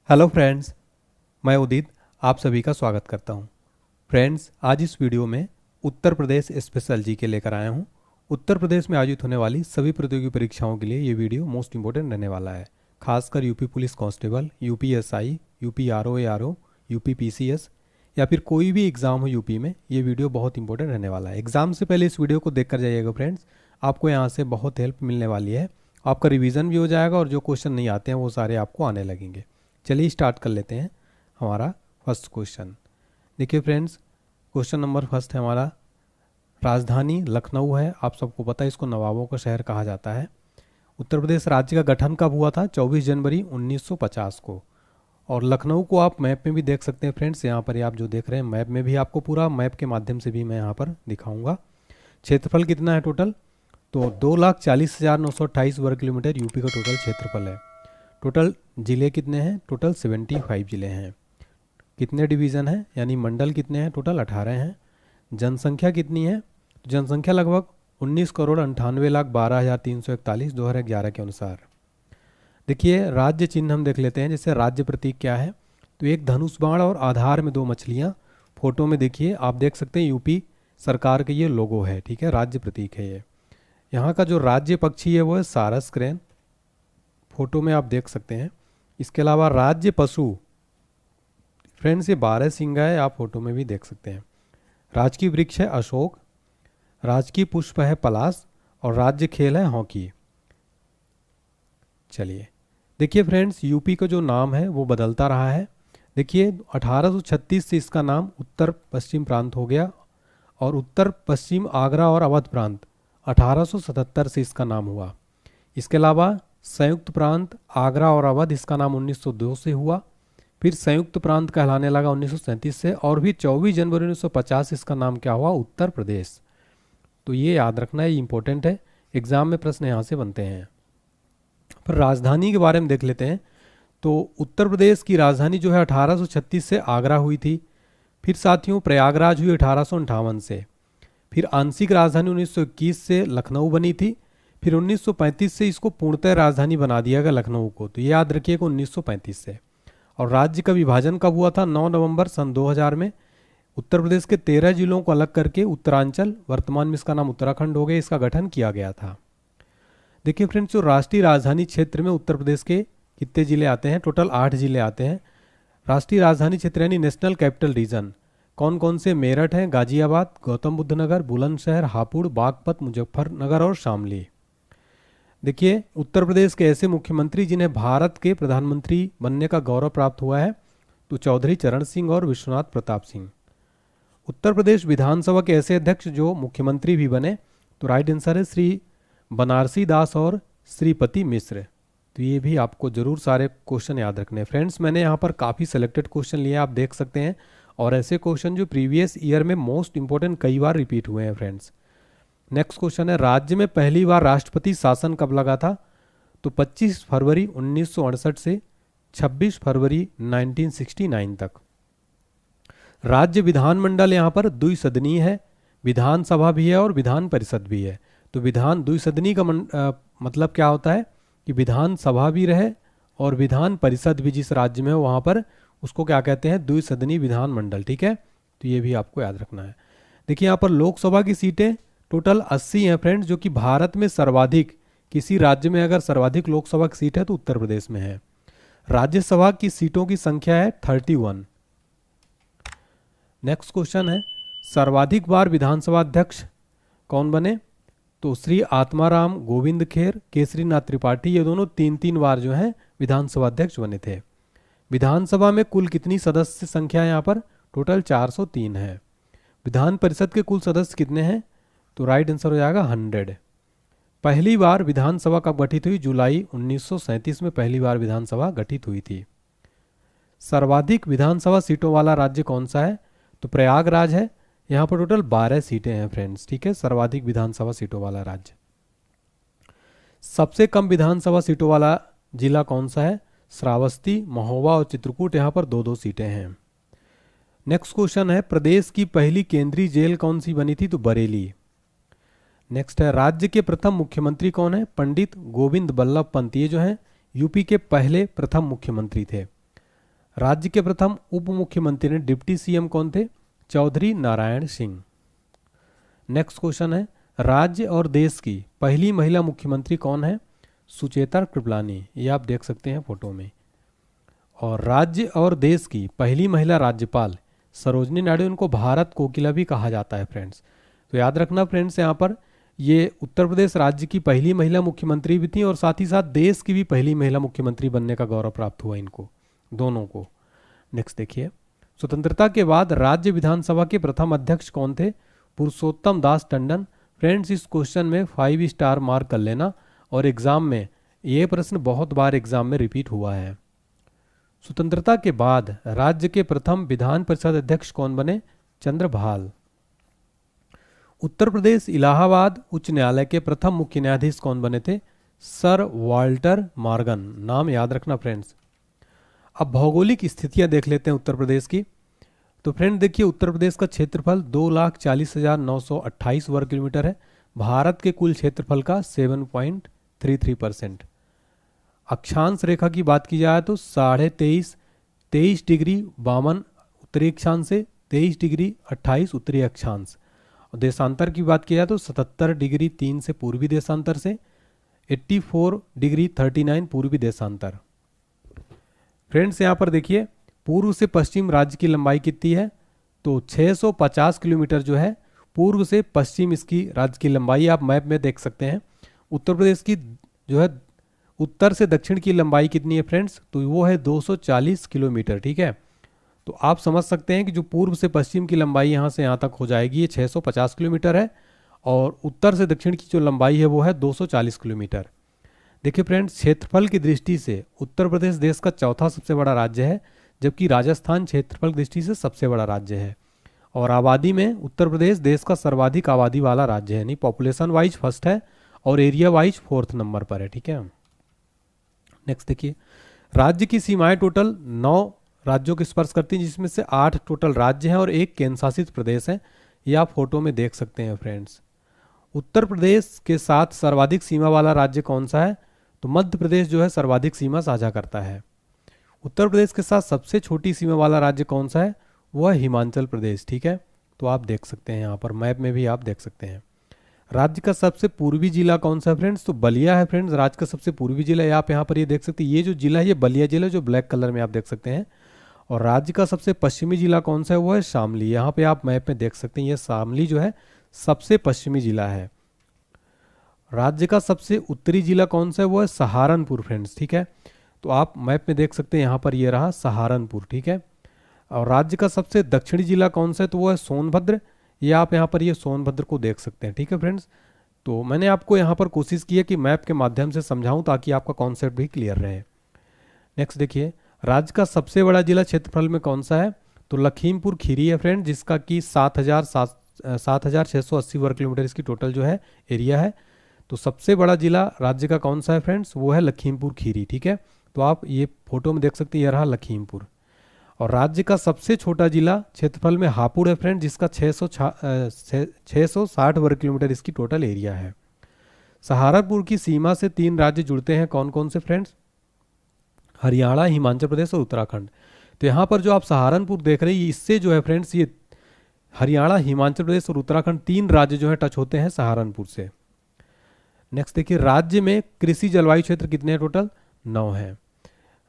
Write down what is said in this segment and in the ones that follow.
Hello friends, मैं उदित आप सभी का स्वागत करता हूं। फ्रेंड्स, आज इस वीडियो में उत्तर प्रदेश स्पेशल जीके लेकर आया हूं। उत्तर प्रदेश में आयोजित होने वाली सभी प्रतियोगी परीक्षाओं के लिए ये वीडियो मोस्ट इंपॉर्टेंट रहने वाला है। खासकर UP police constable, UP SI, UP RO, UP PCS या फिर कोई भी एग्ज़ाम हो यूपी में, ये वीडियो बहुत इंपॉर्टेंट रहने वाला है। एग्ज़ाम से पहले इस वीडियो को देख कर जाइएगा फ्रेंड्स, आपको यहाँ से बहुत हेल्प मिलने वाली है। आपका रिवीजन भी हो जाएगा और जो क्वेश्चन नहीं आते हैं वो सारे आपको आने लगेंगे। चलिए स्टार्ट कर लेते हैं हमारा फर्स्ट क्वेश्चन। देखिए फ्रेंड्स, क्वेश्चन नंबर फर्स्ट है हमारा, राजधानी लखनऊ है। आप सबको पता है इसको नवाबों का शहर कहा जाता है। उत्तर प्रदेश राज्य का गठन कब हुआ था? 24 जनवरी 1950 को। और लखनऊ को आप मैप में भी देख सकते हैं फ्रेंड्स, यहाँ पर आप जो देख रहे हैं मैप में भी आपको पूरा मैप के माध्यम से भी मैं यहाँ पर दिखाऊंगा। क्षेत्रफल कितना है टोटल? तो 2,40,928 वर्ग किलोमीटर यूपी का टोटल क्षेत्रफल है। टोटल जिले कितने हैं? टोटल 75 जिले हैं। कितने डिवीज़न हैं यानी मंडल कितने हैं? टोटल 18 हैं। जनसंख्या कितनी है? तो जनसंख्या लगभग 19,98,12,341 2011 के अनुसार। देखिए राज्य चिन्ह हम देख लेते हैं, जैसे राज्य प्रतीक क्या है? तो एक धनुष बाण और आधार में दो मछलियाँ। फोटो में देखिए, आप देख सकते हैं यूपी सरकार का ये लोगो है, ठीक है, राज्य प्रतीक है ये। यहाँ का जो राज्य पक्षी है वो है सारस क्रेन, फोटो में आप देख सकते हैं। इसके अलावा राज्य पशु फ्रेंड्स ये 12 सिंगा है, आप फोटो में भी देख सकते हैं। राजकीय वृक्ष है अशोक, राजकीय पुष्प है पलाश और राज्य खेल है हॉकी। चलिए देखिए फ्रेंड्स, यूपी का जो नाम है वो बदलता रहा है। देखिए 1836 से इसका नाम उत्तर पश्चिम प्रांत हो गया और उत्तर पश्चिम आगरा और अवध प्रांत 1877 से इसका नाम हुआ। इसके अलावा संयुक्त प्रांत आगरा और अवध, इसका नाम 1902 से हुआ। फिर संयुक्त प्रांत कहलाने लगा 1937 से, और भी 24 जनवरी 1950 इसका नाम क्या हुआ? उत्तर प्रदेश। तो ये याद रखना है, ये इंपॉर्टेंट है, एग्जाम में प्रश्न यहाँ से बनते हैं। फिर राजधानी के बारे में देख लेते हैं। तो उत्तर प्रदेश की राजधानी जो है 1836 से आगरा हुई थी। फिर साथियों प्रयागराज हुई 1858 से। फिर आंशिक राजधानी 1921 से लखनऊ बनी थी। फिर 1935 से इसको पूर्णतः राजधानी बना दिया गया लखनऊ को, तो ये याद रखिएगा 1935 से। और राज्य का विभाजन कब हुआ था? 9 नवंबर सन 2000 में। उत्तर प्रदेश के 13 जिलों को अलग करके उत्तरांचल, वर्तमान में इसका नाम उत्तराखंड हो गया, इसका गठन किया गया था। देखिए फ्रेंड्स, जो राष्ट्रीय राजधानी क्षेत्र में उत्तर प्रदेश के कितने जिले आते हैं? टोटल 8 जिले आते हैं। राष्ट्रीय राजधानी क्षेत्र यानी नेशनल कैपिटल रीजन कौन कौन से? मेरठ है, गाजियाबाद, गौतम बुद्ध नगर, बुलंदशहर, हापुड़, बागपत, मुजफ्फरनगर और शामली। देखिए उत्तर प्रदेश के ऐसे मुख्यमंत्री जिन्हें भारत के प्रधानमंत्री बनने का गौरव प्राप्त हुआ है, तो चौधरी चरण सिंह और विश्वनाथ प्रताप सिंह। उत्तर प्रदेश विधानसभा के ऐसे अध्यक्ष जो मुख्यमंत्री भी बने, तो राइट आंसर है श्री बनारसी दास और श्रीपति मिश्र। तो ये भी आपको जरूर सारे क्वेश्चन याद रखने हैं फ्रेंड्स। मैंने यहाँ पर काफ़ी सिलेक्टेड क्वेश्चन लिए, आप देख सकते हैं, और ऐसे क्वेश्चन जो प्रीवियस ईयर में मोस्ट इंपॉर्टेंट कई बार रिपीट हुए हैं फ्रेंड्स। नेक्स्ट क्वेश्चन है, राज्य में पहली बार राष्ट्रपति शासन कब लगा था? तो 25 फरवरी 1968 से 26 फरवरी 1969 तक। राज्य विधानमंडल यहाँ पर द्विसदनीय है, विधानसभा भी है और विधान परिषद भी है। तो विधान द्विसदनीय का मतलब क्या होता है कि विधानसभा भी रहे और विधान परिषद भी जिस राज्य में हो वहाँ पर उसको क्या कहते हैं? द्विसदनीय विधानमंडल, ठीक है। तो ये भी आपको याद रखना है। देखिए यहाँ पर लोकसभा की सीटें टोटल 80 हैं फ्रेंड्स, जो कि भारत में सर्वाधिक, किसी राज्य में अगर सर्वाधिक लोकसभा की सीट है तो उत्तर प्रदेश में है। राज्यसभा की सीटों की संख्या है 31। नेक्स्ट क्वेश्चन है, सर्वाधिक बार विधानसभा अध्यक्ष कौन बने? तो श्री आत्माराम गोविंद खेर, केसरीनाथ त्रिपाठी, ये दोनों 3-3 बार जो हैं विधानसभा अध्यक्ष बने थे। विधानसभा में कुल कितनी सदस्य संख्या है यहाँ पर? टोटल 403 है। विधान परिषद के कुल सदस्य कितने हैं? तो राइट आंसर हो जाएगा 100। पहली बार विधानसभा कब गठित हुई? जुलाई 1937 में पहली बार विधानसभा गठित हुई थी। सर्वाधिक विधानसभा सीटों वाला राज्य कौन सा है? तो प्रयागराज है, यहाँ पर टोटल 12 सीटें हैं फ्रेंड्स, ठीक है, सर्वाधिक विधानसभा सीटों वाला राज्य। सबसे कम विधानसभा सीटों वाला जिला कौन सा है? श्रावस्ती, महोबा और चित्रकूट, यहाँ पर 2-2 सीटें हैं। नेक्स्ट क्वेश्चन है, प्रदेश की पहली केंद्रीय जेल कौन सी बनी थी? तो बरेली। नेक्स्ट है, राज्य के प्रथम मुख्यमंत्री कौन है? पंडित गोविंद बल्लभ पंत, ये जो है यूपी के पहले प्रथम मुख्यमंत्री थे। राज्य के प्रथम उप मुख्यमंत्री ने डिप्टी सीएम कौन थे? चौधरी नारायण सिंह। नेक्स्ट क्वेश्चन है, राज्य और देश की पहली महिला मुख्यमंत्री कौन है? सुचेता कृपलानी, ये आप देख सकते हैं फोटो में। और राज्य और देश की पहली महिला राज्यपाल सरोजनी नायडू, इनको भारत कोकिला भी कहा जाता है फ्रेंड्स। तो याद रखना फ्रेंड्स, यहाँ पर ये उत्तर प्रदेश राज्य की पहली महिला मुख्यमंत्री भी थी और साथ ही साथ देश की भी पहली महिला मुख्यमंत्री बनने का गौरव प्राप्त हुआ इनको दोनों को। नेक्स्ट देखिए, स्वतंत्रता के बाद राज्य विधानसभा के प्रथम अध्यक्ष कौन थे? पुरुषोत्तम दास टंडन। फ्रेंड्स, इस क्वेश्चन में 5 स्टार मार्क कर लेना, और एग्जाम में ये प्रश्न बहुत बार एग्जाम में रिपीट हुआ है। स्वतंत्रता के बाद राज्य के प्रथम विधान परिषद अध्यक्ष कौन बने? चंद्रभाल। उत्तर प्रदेश इलाहाबाद उच्च न्यायालय के प्रथम मुख्य न्यायाधीश कौन बने थे? Sir Walter Morgan. नाम याद रखना फ्रेंड्स। अब भौगोलिक स्थितियां देख लेते हैं उत्तर प्रदेश की। तो फ्रेंड देखिए, उत्तर प्रदेश का क्षेत्रफल 2,40,928 वर्ग किलोमीटर है। भारत के कुल क्षेत्रफल का 7.33%। अक्षांश रेखा की बात की जाए तो 23.5 डिग्री 52 उत्तरी अक्षांश से 23 डिग्री 28 उत्तरी अक्षांश। और देशांतर की बात की जाए तो 77 डिग्री 3 से पूर्वी देशांतर से 84 डिग्री 39 पूर्वी देशांतर। फ्रेंड्स, यहाँ पर देखिए, पूर्व से पश्चिम राज्य की लंबाई कितनी है? तो 650 किलोमीटर जो है पूर्व से पश्चिम इसकी राज्य की लंबाई आप मैप में देख सकते हैं। उत्तर प्रदेश की जो है उत्तर से दक्षिण की लंबाई कितनी है फ्रेंड्स? तो वो है 240 किलोमीटर। ठीक है, तो आप समझ सकते हैं कि जो पूर्व से पश्चिम की लंबाई यहाँ से यहाँ तक हो जाएगी ये 650 किलोमीटर है, और उत्तर से दक्षिण की जो लंबाई है वो है 240 किलोमीटर। देखिए फ्रेंड्स, क्षेत्रफल की दृष्टि से उत्तर प्रदेश देश का चौथा सबसे बड़ा राज्य है, जबकि राजस्थान क्षेत्रफल की दृष्टि से सबसे बड़ा राज्य है। और आबादी में उत्तर प्रदेश देश का सर्वाधिक आबादी वाला राज्य है, यानी पॉपुलेशन वाइज फर्स्ट है और एरिया वाइज 4th नंबर पर है। ठीक है, नेक्स्ट देखिए, राज्य की सीमाएं टोटल 9 राज्यों को स्पर्श करती हैं, जिसमें से 8 टोटल राज्य हैं और 1 केंद्र शासित प्रदेश है। ये आप फोटो में देख सकते हैं फ्रेंड्स। उत्तर प्रदेश के साथ सर्वाधिक सीमा वाला राज्य कौन सा है? तो मध्य प्रदेश जो है सर्वाधिक सीमा साझा करता है। उत्तर प्रदेश के साथ सबसे छोटी सीमा वाला राज्य कौन सा है? वह है हिमाचल प्रदेश। ठीक है, तो आप देख सकते हैं यहाँ पर मैप में भी आप देख सकते हैं। राज्य का सबसे पूर्वी जिला कौन सा है फ्रेंड्स? तो बलिया है फ्रेंड्स, राज्य का सबसे पूर्वी जिला। आप यहाँ पर ये देख सकते हैं, ये जो जिला है ये बलिया जिला, जो ब्लैक कलर में आप देख सकते हैं। और राज्य का सबसे पश्चिमी जिला कौन सा है? वो है शामली। यहाँ पे आप मैप में देख सकते हैं, ये शामली जो है सबसे पश्चिमी जिला है। राज्य का सबसे उत्तरी जिला कौन सा है? वो है सहारनपुर फ्रेंड्स। ठीक है, तो आप मैप में देख सकते हैं, यहाँ पर ये रहा सहारनपुर। ठीक है, और राज्य का सबसे दक्षिणी जिला कौन सा है? तो वो है सोनभद्र। ये आप यहाँ पर ये सोनभद्र को देख सकते हैं। ठीक है फ्रेंड्स, तो मैंने आपको यहाँ पर कोशिश की है कि मैप के माध्यम से समझाऊं ताकि आपका कॉन्सेप्ट भी क्लियर रहे। नेक्स्ट देखिए, राज्य का सबसे बड़ा जिला क्षेत्रफल में कौन सा है? तो लखीमपुर खीरी है फ्रेंड, जिसका कि 7,680 वर्ग किलोमीटर इसकी टोटल जो है एरिया है। तो सबसे बड़ा जिला राज्य का कौन सा है फ्रेंड्स? वो है लखीमपुर खीरी। ठीक है, तो आप ये फोटो में देख सकते हैं, ये रहा लखीमपुर। और राज्य का सबसे छोटा जिला क्षेत्रफल में हापुड़ है फ्रेंड, जिसका 660 वर्ग किलोमीटर इसकी टोटल एरिया है। सहारनपुर की सीमा से 3 राज्य जुड़ते हैं, कौन कौन से फ्रेंड्स? हरियाणा, हिमाचल प्रदेश और उत्तराखंड। तो यहाँ पर जो आप सहारनपुर देख रहे हैं, इससे जो है फ्रेंड्स ये हरियाणा, हिमाचल प्रदेश और उत्तराखंड 3 राज्य जो है टच होते हैं सहारनपुर से। नेक्स्ट देखिए, राज्य में कृषि जलवायु क्षेत्र कितने हैं? टोटल 9 हैं।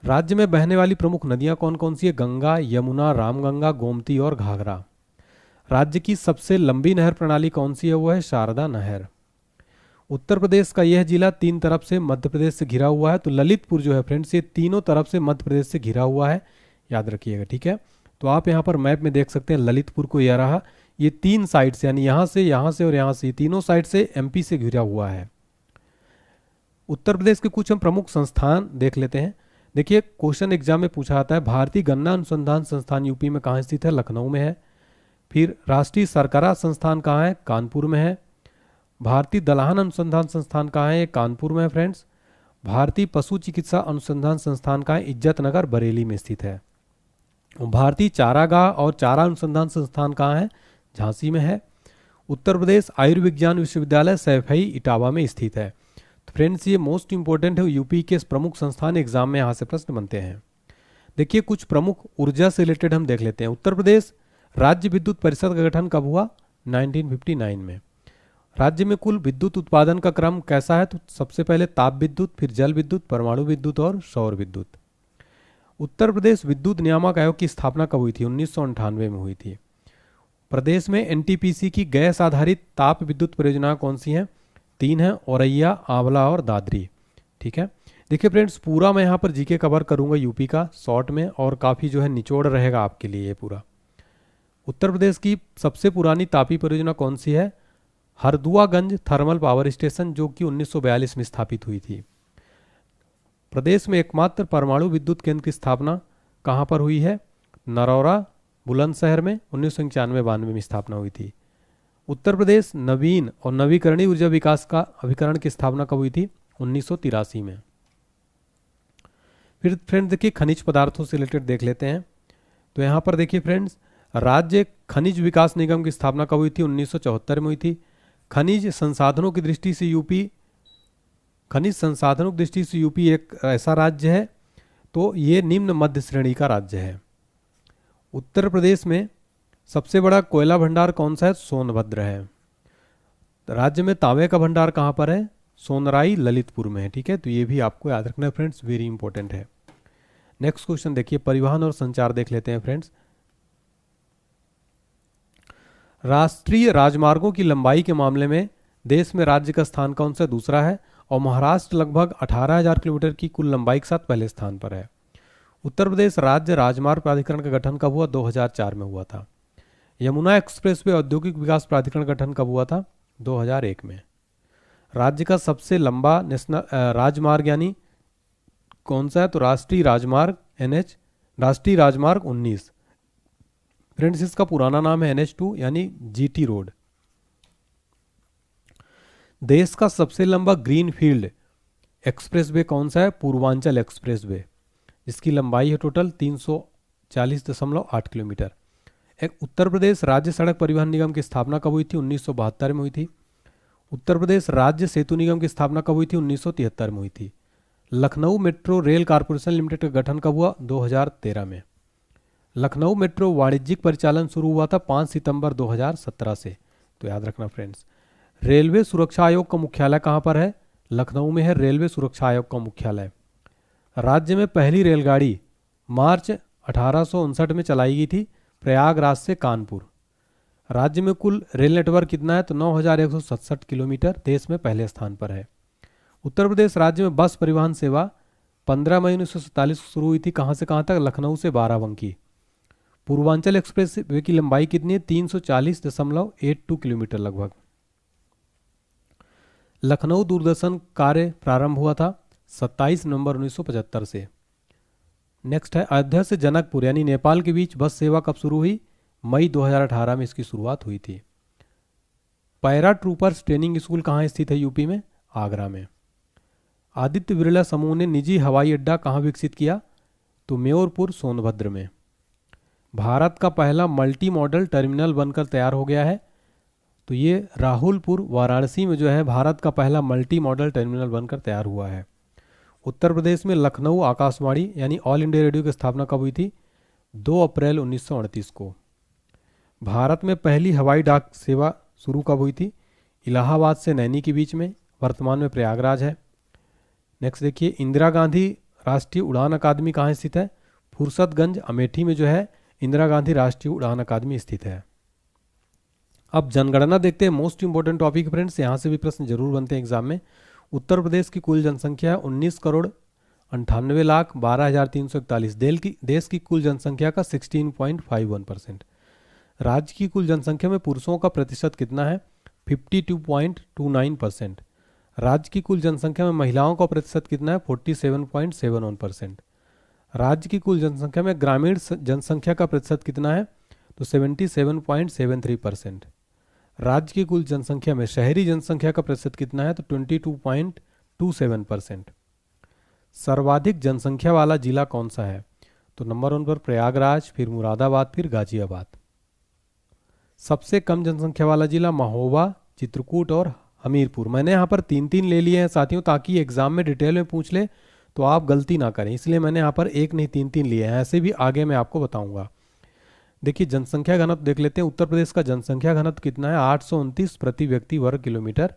राज्य में बहने वाली प्रमुख नदियां कौन कौन सी है? गंगा, यमुना, रामगंगा, गोमती और घाघरा। राज्य की सबसे लंबी नहर प्रणाली कौन सी है? वो है शारदा नहर। उत्तर प्रदेश का यह जिला 3 तरफ से मध्य प्रदेश से घिरा हुआ है। तो ललितपुर जो है फ्रेंड्स, ये तीनों तरफ से मध्य प्रदेश से घिरा हुआ है, याद रखिएगा। ठीक है, तो आप यहाँ पर मैप में देख सकते हैं ललितपुर को, यह रहा, ये 3 साइड से, यानी यहाँ से और यहाँ से, तीनों साइड से एमपी से घिरा हुआ है। उत्तर प्रदेश के कुछ हम प्रमुख संस्थान देख लेते हैं। देखिए, क्वेश्चन एग्जाम में पूछा जाता है, भारतीय गन्ना अनुसंधान संस्थान यूपी में कहाँ स्थित है? लखनऊ में है। फिर राष्ट्रीय सरकरा संस्थान कहाँ है? कानपुर में है। भारतीय दलहन अनुसंधान संस्थान कहाँ है? कानपुर में है फ्रेंड्स। भारतीय पशु चिकित्सा अनुसंधान संस्थान कहाँ है? इज्जतनगर, बरेली में स्थित है। भारतीय चारागाह और चारा अनुसंधान संस्थान कहाँ है? झांसी में है। उत्तर प्रदेश आयुर्विज्ञान विश्वविद्यालय सैफई, इटावा में स्थित है। तो फ्रेंड्स, ये मोस्ट इंपॉर्टेंट है, यूपी के प्रमुख संस्थान एग्जाम में यहाँ से प्रश्न बनते हैं। देखिए कुछ प्रमुख ऊर्जा से रिलेटेड हम देख लेते हैं। उत्तर प्रदेश राज्य विद्युत परिषद का गठन कब हुआ? 1959 में। राज्य में कुल विद्युत उत्पादन का क्रम कैसा है? तो सबसे पहले ताप विद्युत, फिर जल विद्युत, परमाणु विद्युत और सौर विद्युत। उत्तर प्रदेश विद्युत नियामक आयोग की स्थापना कब हुई थी? 1998 में हुई थी। प्रदेश में एनटीपीसी की गैस आधारित ताप विद्युत परियोजना कौन सी हैं? 3 हैं, औरैया, आंवला और दादरी। ठीक है, देखिए फ्रेंड्स पूरा मैं यहाँ पर जीके कवर करूँगा यूपी का शॉर्ट में, और काफ़ी जो है निचोड़ रहेगा आपके लिए ये पूरा। उत्तर प्रदेश की सबसे पुरानी तापी परियोजना कौन सी है? हरदुआगंज थर्मल पावर स्टेशन, जो कि 1942 में स्थापित हुई थी। प्रदेश में एकमात्र परमाणु विद्युत केंद्र की स्थापना कहाँ पर हुई है? नरौरा बुलंदशहर में 1991-92 में स्थापना हुई थी। उत्तर प्रदेश नवीन और नवीकरणीय ऊर्जा विकास का अभिकरण की स्थापना कब हुई थी? 1983 में। फिर फ्रेंड्स देखिए खनिज पदार्थों से रिलेटेड देख लेते हैं। तो यहाँ पर देखिए फ्रेंड्स, राज्य खनिज विकास निगम की स्थापना कब हुई थी? 1974 में हुई थी। खनिज संसाधनों की दृष्टि से यूपी एक ऐसा राज्य है, तो ये निम्न मध्य श्रेणी का राज्य है। उत्तर प्रदेश में सबसे बड़ा कोयला भंडार कौन सा है? सोनभद्र है। राज्य में तांबे का भंडार कहाँ पर है? सोनराई ललितपुर में है। ठीक है, तो ये भी आपको याद रखना है फ्रेंड्स, वेरी इंपॉर्टेंट है। नेक्स्ट क्वेश्चन देखिए, परिवहन और संचार देख लेते हैं फ्रेंड्स। राष्ट्रीय राजमार्गों की लंबाई के मामले में देश में राज्य का स्थान कौन सा? दूसरा है, और महाराष्ट्र लगभग 18,000 किलोमीटर की कुल लंबाई के साथ पहले स्थान पर है। उत्तर प्रदेश राज्य राजमार्ग प्राधिकरण का गठन कब हुआ? 2004 में हुआ था। यमुना एक्सप्रेसवे औद्योगिक विकास प्राधिकरण का गठन कब हुआ था? 2001 में। राज्य का सबसे लंबा नेशनल राजमार्ग यानी कौन सा है? तो राष्ट्रीय राजमार्ग NH, राष्ट्रीय राजमार्ग 19। फ्रेंड्स इसका पुराना नाम है NH2 यानी GT रोड। देश का सबसे लंबा ग्रीन फील्ड एक्सप्रेसवे कौन सा है? पूर्वांचल एक्सप्रेसवे, जिसकी लंबाई है टोटल 340.8 किलोमीटर। एक उत्तर प्रदेश राज्य सड़क परिवहन निगम की स्थापना कब हुई थी? 1972 में हुई थी। उत्तर प्रदेश राज्य सेतु निगम की स्थापना कब हुई थी? 1973 में हुई थी। Lucknow metro rail corporation limited का गठन कब हुआ? 2013 में। लखनऊ मेट्रो वाणिज्यिक परिचालन शुरू हुआ था 5 सितंबर 2017 से, तो याद रखना फ्रेंड्स। रेलवे सुरक्षा आयोग का मुख्यालय कहाँ पर है? लखनऊ में है रेलवे सुरक्षा आयोग का मुख्यालय। राज्य में पहली रेलगाड़ी मार्च 1859 में चलाई गई थी, प्रयागराज से कानपुर। राज्य में कुल रेल नेटवर्क कितना है? तो 9,167 किलोमीटर, देश में पहले स्थान पर है। उत्तर प्रदेश राज्य में बस परिवहन सेवा 15 मई 1947 को शुरू हुई थी। कहाँ से कहाँ तक? लखनऊ से बाराबंकी। पूर्वांचल एक्सप्रेस वे की लंबाई कितनी है? 340.82 किलोमीटर लगभग। लखनऊ दूरदर्शन कार्य प्रारंभ हुआ था 27 नवंबर 1975 से। नेक्स्ट है, अयोध्या से जनकपुर यानी नेपाल के बीच बस सेवा कब शुरू हुई? मई 2018 में इसकी शुरुआत हुई थी। पैरा ट्रूपर्स ट्रेनिंग स्कूल कहाँ स्थित है? यूपी में, आगरा में। आदित्य बिरला समूह ने निजी हवाई अड्डा कहाँ विकसित किया? तो म्योरपुर सोनभद्र में। भारत का पहला मल्टी मॉडल टर्मिनल बनकर तैयार हो गया है, तो ये राहुलपुर वाराणसी में जो है भारत का पहला मल्टी मॉडल टर्मिनल बनकर तैयार हुआ है। उत्तर प्रदेश में लखनऊ आकाशवाणी यानी ऑल इंडिया रेडियो की स्थापना कब हुई थी? 2 अप्रैल 1938 को। भारत में पहली हवाई डाक सेवा शुरू कब हुई थी? इलाहाबाद से नैनी के बीच में, वर्तमान में प्रयागराज है। नेक्स्ट देखिए, इंदिरा गांधी राष्ट्रीय उड़ान अकादमी कहाँ स्थित है? फुर्सतगंज अमेठी में जो है इंदिरा गांधी राष्ट्रीय उड़ान अकादमी स्थित है। अब जनगणना देखते हैं, मोस्ट इंपॉर्टेंट टॉपिक फ्रेंड्स, यहाँ से भी प्रश्न जरूर बनते हैं एग्जाम में। उत्तर प्रदेश की कुल जनसंख्या है 19,98,12,341। देश की कुल जनसंख्या का 16.51%। राज्य की कुल जनसंख्या में पुरुषों का प्रतिशत कितना है? 52.29%। राज्य की कुल जनसंख्या में महिलाओं का प्रतिशत कितना है? 47.71%। राज्य की कुल जनसंख्या में ग्रामीण जनसंख्या का प्रतिशत कितना है? तो 77.73%। राज्य की कुल जनसंख्या में शहरी जनसंख्या का प्रतिशत कितना है? तो 22.27%। सर्वाधिक जनसंख्या वाला जिला कौन सा है? तो नंबर 1 पर प्रयागराज, फिर मुरादाबाद, फिर गाजियाबाद। सबसे कम जनसंख्या वाला जिला महोबा, चित्रकूट और हमीरपुर। मैंने यहाँ पर 3-3 ले लिए हैं साथियों, ताकि एग्जाम में डिटेल में पूछ ले तो आप गलती ना करें, इसलिए मैंने यहाँ पर एक नहीं तीन तीन लिए हैं, ऐसे भी आगे मैं आपको बताऊंगा। देखिए जनसंख्या घनत्व देख लेते हैं। उत्तर प्रदेश का जनसंख्या घनत्व कितना है? 829 प्रति व्यक्ति वर्ग किलोमीटर।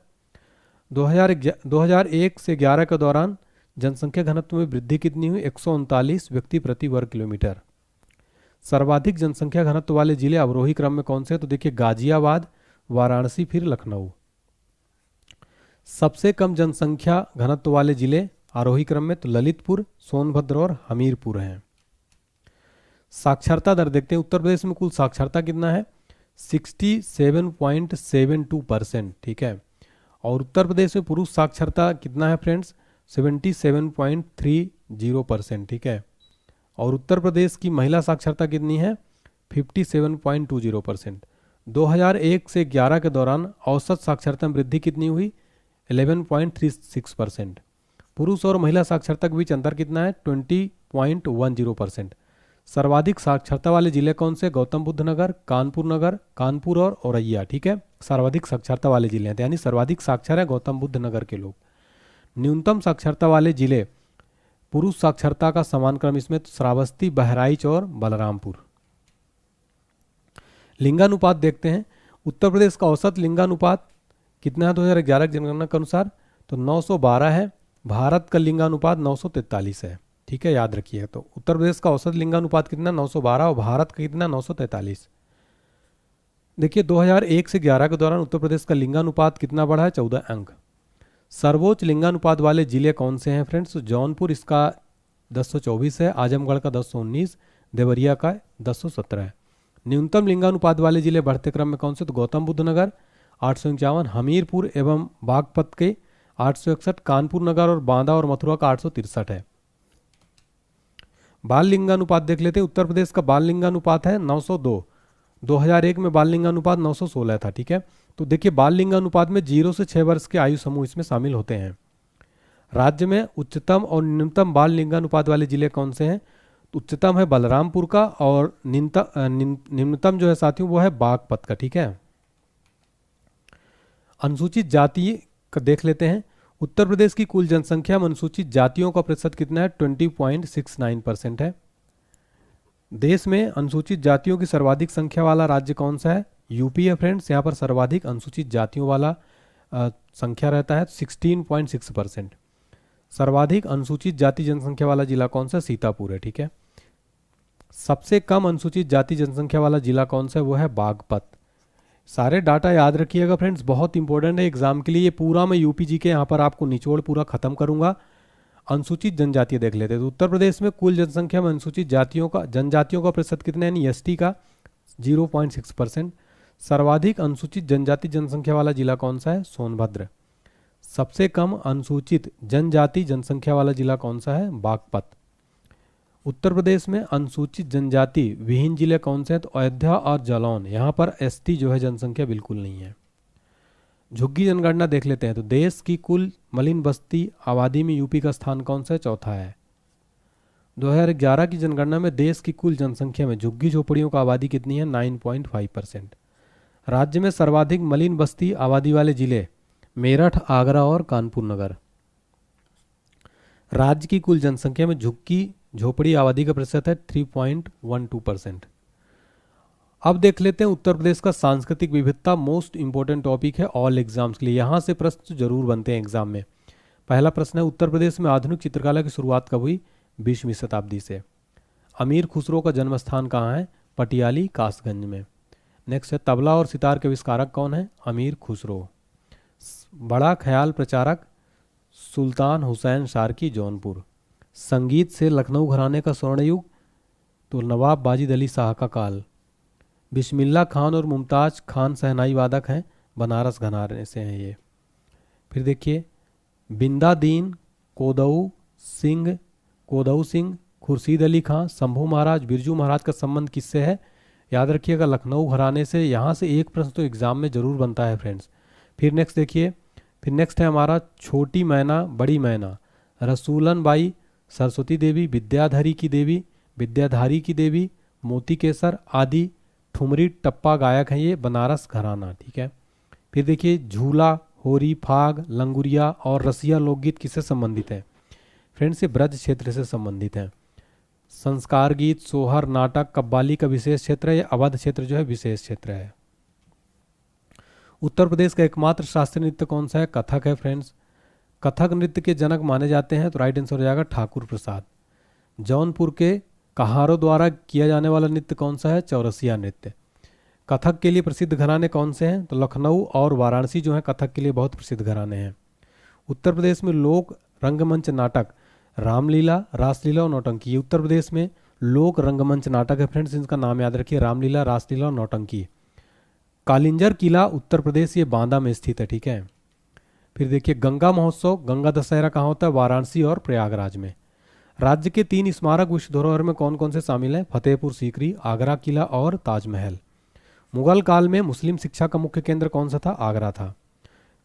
2001 से 11 के दौरान जनसंख्या घनत्व में वृद्धि कितनी हुई? 139 व्यक्ति प्रति वर्ग किलोमीटर। सर्वाधिक जनसंख्या घनत्व वाले जिले अवरोही क्रम में कौन से हैं? तो देखिए गाजियाबाद, वाराणसी, फिर लखनऊ। सबसे कम जनसंख्या घनत्व वाले जिले आरोही क्रम में तो ललितपुर, सोनभद्र और हमीरपुर हैं। साक्षरता दर देखते हैं। उत्तर प्रदेश में कुल साक्षरता कितना है? 67.72%, ठीक है। और उत्तर प्रदेश में पुरुष साक्षरता कितना है फ्रेंड्स? 77.30%, ठीक है। और उत्तर प्रदेश की महिला साक्षरता कितनी है? 57.20%। 2001 से 11 के दौरान औसत साक्षरता में वृद्धि कितनी हुई? 11.36%। पुरुष और महिला साक्षरता के बीच अंतर कितना है? 20.10%। सर्वाधिक साक्षरता वाले जिले कौन से? गौतम बुद्ध नगर, कानपुर कानपुर और औरैया, ठीक है। सर्वाधिक साक्षरता वाले जिले हैं, यानी सर्वाधिक साक्षर है गौतम बुद्ध नगर के लोग। न्यूनतम साक्षरता वाले जिले पुरुष साक्षरता का समान क्रम इसमें तो श्रावस्ती, बहराइच और बलरामपुर। लिंगानुपात देखते हैं। उत्तर प्रदेश का औसत लिंगानुपात कितना है 2011 की जनगणना के अनुसार? तो 912 है। भारत का लिंगानुपात 943 है, ठीक है, याद रखिए। तो उत्तर प्रदेश का औसत लिंगानुपात कितना? 912, और भारत का कितना? 943। देखिए 2001 से 11 के दौरान उत्तर प्रदेश का लिंगानुपात कितना बढ़ा है? 14 अंक। सर्वोच्च लिंगानुपात वाले जिले कौन से हैं फ्रेंड्स? जौनपुर, इसका 1024 है। आजमगढ़ का 1019, देवरिया का 1017 है। न्यूनतम लिंगानुपात वाले जिले बढ़ते क्रम में कौन से? तो गौतम बुद्ध नगर 851, हमीरपुर एवं बागपत के 861, कानपुर नगर और बांदा और मथुरा का 863 है। बाल लिंगानुपात देख लेते हैं। उत्तर प्रदेश का बाल लिंगानुपात है 902। 2001 में बाल लिंगानुपात 916 था, ठीक है। तो देखिए बाल लिंगानुपात में 0 से 6 वर्ष के आयु समूह इसमें शामिल होते हैं। राज्य में उच्चतम और न्यूनतम बाल लिंगानुपात वाले जिले कौन से हैं? तो उच्चतम है बलरामपुर का, और निम्नतम जो है साथियों वो है बागपत का, ठीक है। अनुसूचित जाति का देख लेते हैं। उत्तर प्रदेश की कुल जनसंख्या में अनुसूचित जातियों का प्रतिशत कितना है? 20.69% है। देश में अनुसूचित जातियों की सर्वाधिक संख्या वाला राज्य कौन सा है? यूपी है फ्रेंड्स। यहाँ पर सर्वाधिक अनुसूचित जातियों वाला संख्या रहता है 16.6%। सर्वाधिक अनुसूचित जाति जनसंख्या वाला जिला कौन सा? सीतापुर है, ठीक है। सबसे कम अनुसूचित जाति जनसंख्या वाला जिला कौन सा है? वो है बागपत। सारे डाटा याद रखिएगा फ्रेंड्स, बहुत इंपॉर्टेंट है एग्जाम के लिए। ये पूरा मैं यूपी जी के यहाँ पर आपको निचोड़ पूरा खत्म करूंगा। अनुसूचित जनजाति देख लेते हैं। तो उत्तर प्रदेश में कुल जनसंख्या में अनुसूचित जनजातियों का प्रतिशत कितना है? यानी एसटी का 0.6%। सर्वाधिक अनुसूचित जनजाति जनसंख्या वाला जिला कौन सा है? सोनभद्र। सबसे कम अनुसूचित जनजाति जनसंख्या वाला जिला कौन सा है? बागपत। उत्तर प्रदेश में अनुसूचित जनजाति विहीन जिले कौन से हैं? तो अयोध्या और जालौन। यहाँ पर एसटी जो है जनसंख्या बिल्कुल नहीं है। झुग्गी जनगणना देख लेते हैं। तो देश की कुल मलिन बस्ती आबादी में यूपी का स्थान कौन सा है? चौथा है। 2011 की जनगणना में देश की कुल जनसंख्या में झुग्गी झोपड़ियों का आबादी कितनी है? 9.5%। राज्य में सर्वाधिक मलिन बस्ती आबादी वाले जिले मेरठ, आगरा और कानपुर नगर। राज्य की कुल जनसंख्या में झुग्गी झोपड़ी आबादी का प्रतिशत है 3.12%। अब देख लेते हैं उत्तर प्रदेश का सांस्कृतिक विविधता। मोस्ट इंपोर्टेंट टॉपिक है ऑल एग्जाम्स के लिए, यहाँ से प्रश्न जरूर बनते हैं एग्जाम में। पहला प्रश्न है, उत्तर प्रदेश में आधुनिक चित्रकला की शुरुआत कब हुई? 20वीं शताब्दी से। अमीर खुसरो का जन्म स्थान कहाँ है? पटियाली, कासगंज में। नेक्स्ट है, तबला और सितार के आविष्कारक कौन है? अमीर खुसरो। बड़ा ख्याल प्रचारक सुल्तान हुसैन शार्की, जौनपुर। संगीत से लखनऊ घराने का स्वर्ण युग? तो नवाब वाजिद अली शाह का काल। बिस्मिल्लाह खान और मुमताज़ खान शहनाई वादक हैं, बनारस घराने से हैं ये। फिर देखिए, बिंदा दीन, कोदऊ सिंह, खुर्शीद अली खां, शंभू महाराज, बिरजू महाराज का संबंध किससे है? याद रखिएगा लखनऊ घराने से। यहाँ से एक प्रश्न तो एग्जाम में जरूर बनता है फ्रेंड्स। फिर नेक्स्ट देखिए, फिर नेक्स्ट है हमारा छोटी मैना बड़ी मैना। रसूलन बाई, सरस्वती देवी, विद्याधारी की देवी, मोती केसर आदि ठुमरी टप्पा गायक हैं ये, बनारस घराना, ठीक है। फिर देखिए, झूला, होरी, फाग, लंगुरिया और रसिया लोकगीत किससे संबंधित है? फ्रेंड्स ये ब्रज क्षेत्र से संबंधित हैं। संस्कार गीत, सोहर, नाटक, कव्वाली का विशेष क्षेत्र है। ये अवध क्षेत्र जो है विशेष क्षेत्र है। उत्तर प्रदेश का एकमात्र शास्त्रीय नृत्य कौन सा है? कथक है फ्रेंड्स। कथक नृत्य के जनक माने जाते हैं, तो राइट आंसर हो जाएगा ठाकुर प्रसाद। जौनपुर के कहारों द्वारा किया जाने वाला नृत्य कौन सा है? चौरसिया नृत्य। कथक के लिए प्रसिद्ध घराने कौन से हैं? तो लखनऊ और वाराणसी जो है कथक के लिए बहुत प्रसिद्ध घराने हैं। उत्तर प्रदेश में लोक रंगमंच नाटक रामलीला, रासलीला और नौटंकी। उत्तर प्रदेश में लोक रंगमंच नाटक है फ्रेंड्स, इनका नाम याद रखिए, रामलीला, रासलीला और नौटंकी। कालिंजर किला उत्तर प्रदेश, ये बांदा में स्थित है, ठीक है। फिर देखिए गंगा महोत्सव, गंगा दशहरा कहाँ होता है? वाराणसी और प्रयागराज में। राज्य के 3 स्मारक विश्व धरोहर में कौन कौन से शामिल हैं? फतेहपुर सीकरी, आगरा किला और ताजमहल। मुगल काल में मुस्लिम शिक्षा का मुख्य केंद्र कौन सा था? आगरा था।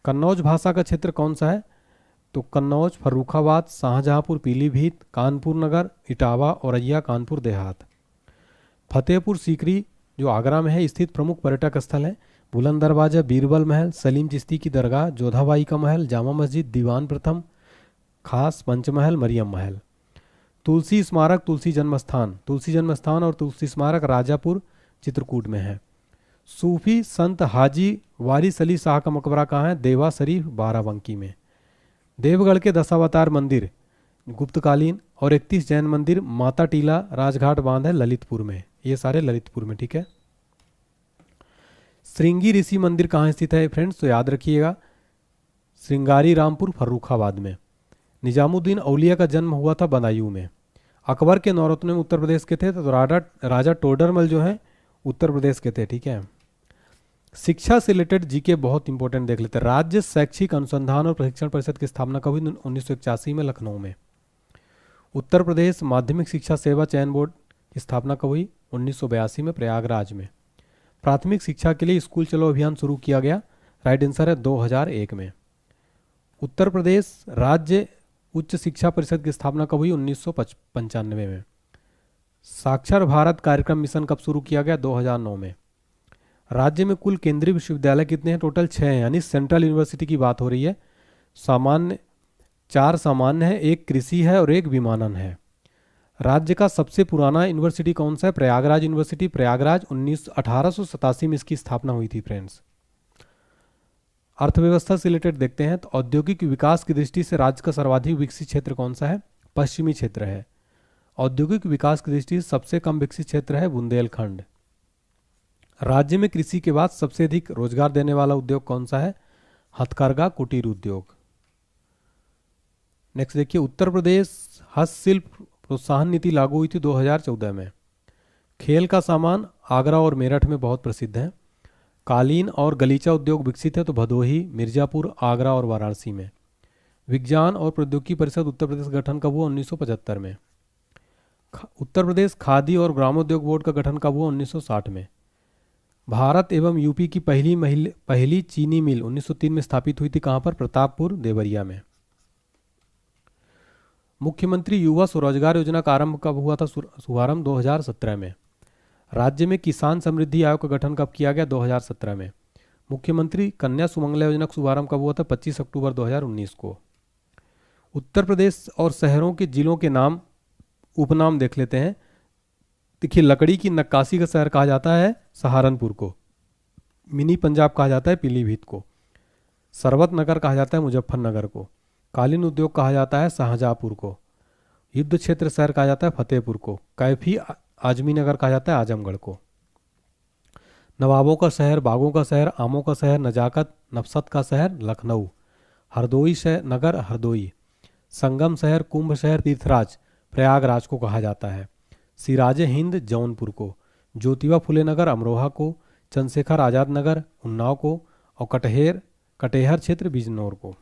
कन्नौज भाषा का क्षेत्र कौन सा है? तो कन्नौज, फर्रुखाबाद, शाहजहांपुर, पीलीभीत, कानपुर नगर, इटावा, औरैया, कानपुर देहात। फतेहपुर सीकरी जो आगरा में है स्थित प्रमुख पर्यटक स्थल है। बुलंद दरवाजा, बीरबल महल, सलीम चिश्ती की दरगाह, जोधाबाई का महल, जामा मस्जिद, दीवान प्रथम, खास पंचमहल, मरियम महल। तुलसी स्मारक, तुलसी जन्मस्थान और तुलसी स्मारक राजापुर चित्रकूट में है। सूफी संत हाजी वारिस अली शाह का मकबरा कहाँ है? देवा शरीफ, बाराबंकी में। देवगढ़ के दशावतार मंदिर गुप्तकालीन और 31 जैन मंदिर, माता टीला, राजघाट बांध है ललितपुर में, ये सारे ललितपुर में, ठीक है। श्रृंगी ऋषि मंदिर कहाँ स्थित है फ्रेंड्स? तो याद रखिएगा श्रृंगारी रामपुर, फर्रुखाबाद में। निजामुद्दीन औलिया का जन्म हुआ था बदायूं में। अकबर के नौरत्नों में उत्तर प्रदेश के थे, तो राजा टोडरमल जो है उत्तर प्रदेश के थे, ठीक है। शिक्षा से रिलेटेड जीके बहुत इंपॉर्टेंट देख लेते हैं। राज्य शैक्षिक अनुसंधान और प्रशिक्षण परिषद की स्थापना कब हुई? 1981 में लखनऊ में। उत्तर प्रदेश माध्यमिक शिक्षा सेवा चयन बोर्ड की स्थापना कब हुई? 1982 में प्रयागराज में। प्राथमिक शिक्षा के लिए स्कूल चलो अभियान शुरू किया गया, राइट आंसर है 2001 में। उत्तर प्रदेश राज्य उच्च शिक्षा परिषद की स्थापना कब हुई? 1995 में। साक्षर भारत कार्यक्रम मिशन कब शुरू किया गया? 2009 में। राज्य में कुल केंद्रीय विश्वविद्यालय कितने हैं? टोटल 6 हैं, यानी सेंट्रल यूनिवर्सिटी की बात हो रही है। 4 सामान्य है, 1 कृषि है और 1 विमानन है। राज्य का सबसे पुराना यूनिवर्सिटी कौन सा है? प्रयागराज यूनिवर्सिटी। प्रयागराज 1887 में इसकी स्थापना हुई थी फ्रेंड्स। अर्थव्यवस्था से रिलेटेड देखते हैं, तो औद्योगिक विकास की दृष्टि से राज्य का सर्वाधिक विकसित क्षेत्र कौन सा है? पश्चिमी क्षेत्र है। औद्योगिक विकास की दृष्टि से सबसे कम विकसित क्षेत्र है बुंदेलखंड। राज्य में कृषि के बाद सबसे अधिक रोजगार देने वाला उद्योग कौन सा है? हथकरघा, कुटीर उद्योग। नेक्स्ट देखिए उत्तर प्रदेश हस्तशिल्प प्रोत्साहन नीति लागू हुई थी 2014 में। खेल का सामान आगरा और मेरठ में बहुत प्रसिद्ध है। कालीन और गलीचा उद्योग विकसित है, तो भदोही, मिर्जापुर, आगरा और वाराणसी में। विज्ञान और प्रौद्योगिकी परिषद उत्तर प्रदेश का गठन कब हुआ? 1975 में। उत्तर प्रदेश खादी और ग्रामोद्योग बोर्ड का गठन कब हुआ? 1960 में। भारत एवं यूपी की पहली चीनी मिल 1903 में स्थापित हुई थी, कहाँ पर? प्रतापपुर, देवरिया में। मुख्यमंत्री युवा स्वरोजगार योजना का आरंभ कब हुआ था? शुभारंभ 2017 में। राज्य में किसान समृद्धि आयोग का गठन कब किया गया? 2017 में। मुख्यमंत्री कन्या सुमंगला योजना का शुभारंभ कब हुआ था? 25 अक्टूबर 2019 को। उत्तर प्रदेश और शहरों के जिलों के नाम उपनाम देख लेते हैं। देखिए लकड़ी की नक्काशी का शहर कहा जाता है सहारनपुर को। मिनी पंजाब कहा जाता है पीलीभीत को। सरवत नगर कहा जाता है मुजफ्फरनगर को। कालीन उद्योग कहा जाता है शाहजहांपुर को। युद्ध क्षेत्र शहर कहा जाता है फतेहपुर को। कैफी आजमी नगर कहा जाता है आजमगढ़ को। नवाबों का शहर, बागों का शहर, आमों का शहर, नजाकत नफसत का शहर लखनऊ। हरदोई नगर हरदोई। संगम शहर, कुंभ शहर, तीर्थराज प्रयागराज को कहा जाता है। सिराजे हिंद जौनपुर को। ज्योतिबा फुले नगर अमरोहा को। चंद्रशेखर आज़ाद नगर उन्नाव को। और कटेहर क्षेत्र बिजनौर को।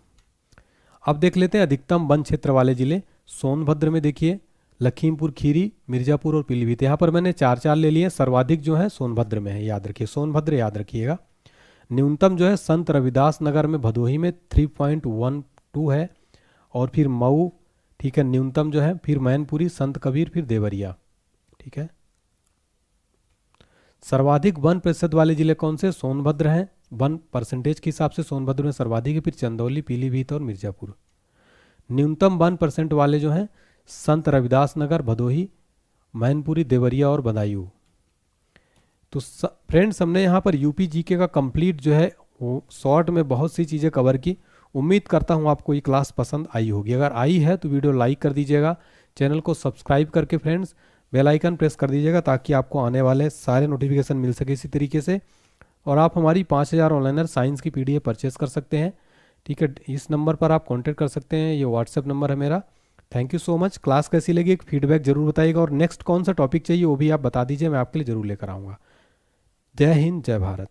अब देख लेते हैं अधिकतम वन क्षेत्र वाले जिले। सोनभद्र में देखिए लखीमपुर खीरी, मिर्जापुर और पीलीभीत। यहाँ पर मैंने 4 ले लिए। सर्वाधिक जो है सोनभद्र में है, याद रखिए सोनभद्र याद रखिएगा। न्यूनतम जो है संत रविदास नगर में भदोही में 3.12 है। और फिर मऊ, ठीक है, न्यूनतम जो है। फिर मैनपुरी, संत कबीर, फिर देवरिया, ठीक है। सर्वाधिक वन प्रतिशत वाले जिले कौन से? सोनभद्र हैं। वन परसेंटेज के हिसाब से सोनभद्र में सर्वाधिक है, फिर चंदौली, पीलीभीत और मिर्जापुर। न्यूनतम 1% वाले जो हैं संत रविदास नगर, भदोही, मैनपुरी, देवरिया और बदायूं। तो फ्रेंड्स हमने यहाँ पर यूपी जीके का कंप्लीट जो है वो शॉर्ट में बहुत सी चीज़ें कवर की। उम्मीद करता हूँ आपको ये क्लास पसंद आई होगी। अगर आई है तो वीडियो लाइक कर दीजिएगा, चैनल को सब्सक्राइब करके फ्रेंड्स बेल आइकन प्रेस कर दीजिएगा ताकि आपको आने वाले सारे नोटिफिकेशन मिल सके इसी तरीके से। और आप हमारी 5000 ऑनलाइनर साइंस की PDF परचेस कर सकते हैं। ठीक है, इस नंबर पर आप कॉन्टैक्ट कर सकते हैं, ये व्हाट्सएप नंबर है मेरा। Thank you so much. Class कैसी लगी एक फीडबैक जरूर बताइएगा, और नेक्स्ट कौन सा टॉपिक चाहिए वो भी आप बता दीजिए, मैं आपके लिए ज़रूर लेकर आऊँगा। जय हिंद, जय भारत।